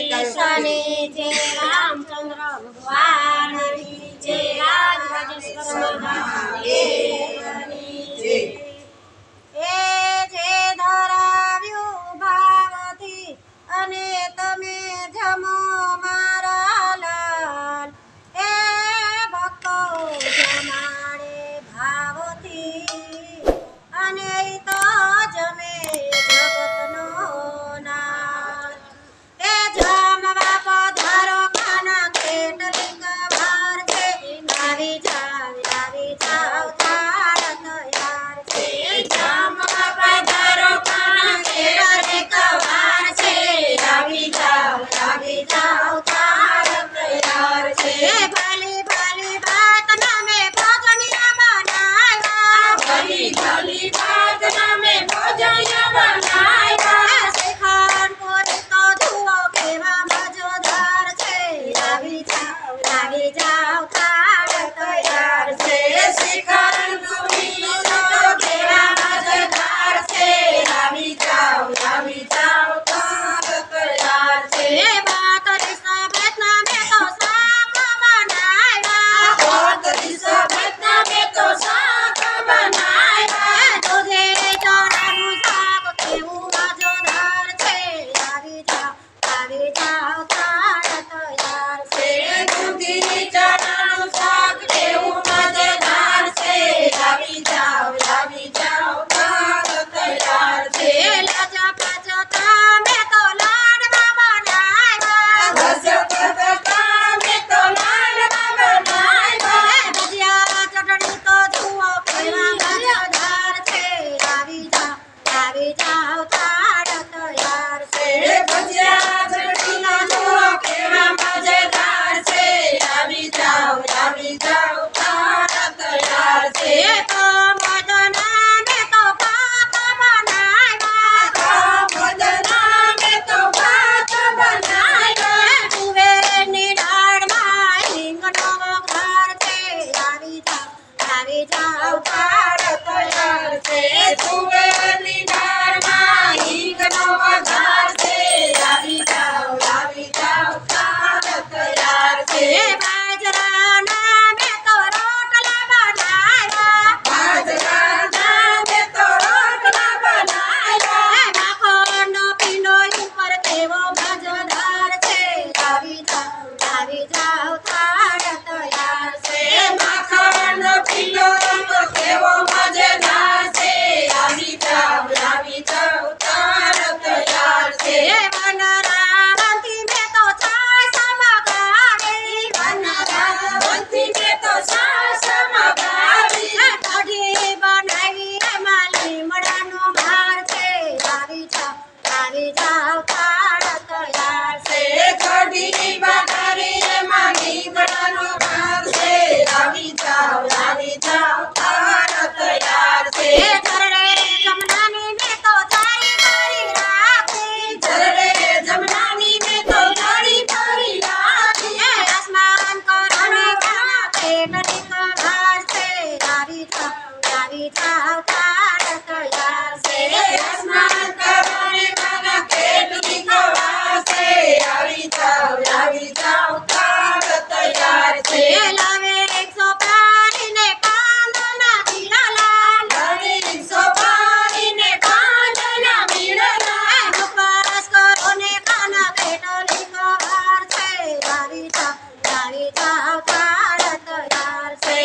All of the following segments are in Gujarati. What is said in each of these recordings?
ईशाने जय रामचंद्र भगवान जय राजेश्वर महादेवनी जय। ए जे धराव्યું ભાવથી અને તમે જમો મારા લાલ એ ભક્તો જમાડે ભાવથી અને ઈ તો જમે જગતનો નાથ એ જમવા પધારો ખાના કેટલીક વાર છે આવી જાવ થાળ તૈયાર છે જમવા પધારો ખાના કેટલીક વાર છે આવી જાવ થાળ તૈયાર છે ભલી ભલી વાત નામે ભોજનિયા બનાવ્યા ભલી ભલી વાત નામે ભોજનિયા બનાવ્યા શ્રીખંડ પૂરી તો જુઓ કેવા મજેદાર છે આવી જાવ થાળ તૈયાર છે શ્રીખંડ પૂરી તો કેવા મજેદાર છે આવી જાવ થાળ તૈયાર છે બાતરી સબત નામે તો શાક બનાવ્યા બાતરી સબત નામે તો શાક બનાવ્યા દૂધે ચણાનું શાક કેવું મજેદાર છે આવી જાવ થાળ તૈયાર છે દૂધી ચણાનું શાક કેવું મજેદાર છે આવી જાવ થાળ તૈયાર છે લાજા પાજા તમે તો લાડવા બનાવ્યા ભજીયા ચટણી તો જુઓ કેવા મજેદાર છે આવી જાવ થાળ તૈયાર છે ભજીયા ચટણી તો જુઓ કેવા મજેદાર છે આવી જાવ થાળ તૈયાર છે તો મદના મે તો ભાત બનાવ્યા મદના મે તો ભાત બનાવ્યા તુવેરની દાળમાં હિંગનો વઘાર છે આવી જાવ થાળ તૈયાર છે તુવેરની દાળમાં હિંગનો વઘાર છે આવી જાવ થાળ તૈયાર છે બાજરાના મે તો રોટલા બનાવ્યા બાજરાના મે તો રોટલા બનાવ્યા માખણનો પીંડો ઉપર કેવો મજેદાર છે આવી જાવ થાળ તૈયાર છે માખણનો પીંડો ઉપર કેવો મજેદાર છે આવી જાવ થાળ તૈયાર છે વનરાવંતી મે તો છાશ મગાડી વનરાવંતી મે તો છાશ મગાડી કઢી બનાવી એમાં લીમડાનો ભાર છે આવી જાવ થાળ તૈયાર છે કઢી બનાવી એમાં લીમડાનો ભાર છે આવી જાવ થાળ તૈયાર છે ચરણે જમનાની મે તો થાળી ભરી રાખી ચરણે જમનાની મે તો થાળી ભરી રાખી આસમાન કરને ખાના કેટલીક વાર છે આવી જાવ થાળ તૈયાર છે આસમાન કરને ખાના કેટલીક વાર છે આવી જાવ થાળ તૈયાર છે લાવે 100 ને પાંદના બીડાલા લાવે 100 ને પાંદના બીડાલા ઉપવાસ કરો ને ખાના કેટલીક વાર છે આવી જાવ થાળ તૈયાર છે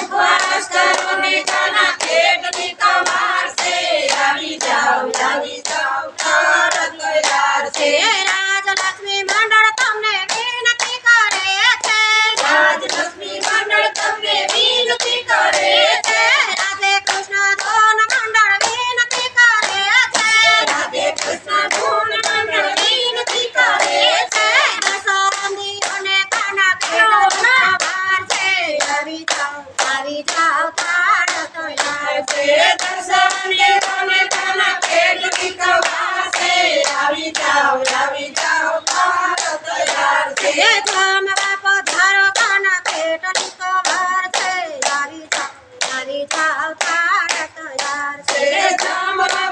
ઉપવાસ કરો ને ખાના કેટલીક વાર છે આવી જાવ થાળ તૈયાર છે રાજલક્ષ્મી મંડળ તમને વિનંતી કરે છે રાજલક્ષ્મી મંડળ તમને વિનંતી કરે છે રાધે કૃષ્ણ ધૂન મંડળ વિનંતી કરે છે રાધે કૃષ્ણ ધૂન મંડળ વિનંતી કરે છે દસંદી અને કાના કેટલા વાર છે આવી જાવ થાળ તૈયાર છે દસંદી અને કાના કેટલીક વાર છે આવી જાવ થાળ તૈયાર છે જમવા પધારો ખાના કેટલીક વાર છે આવી જાવ થાળ તૈયાર છે જમવા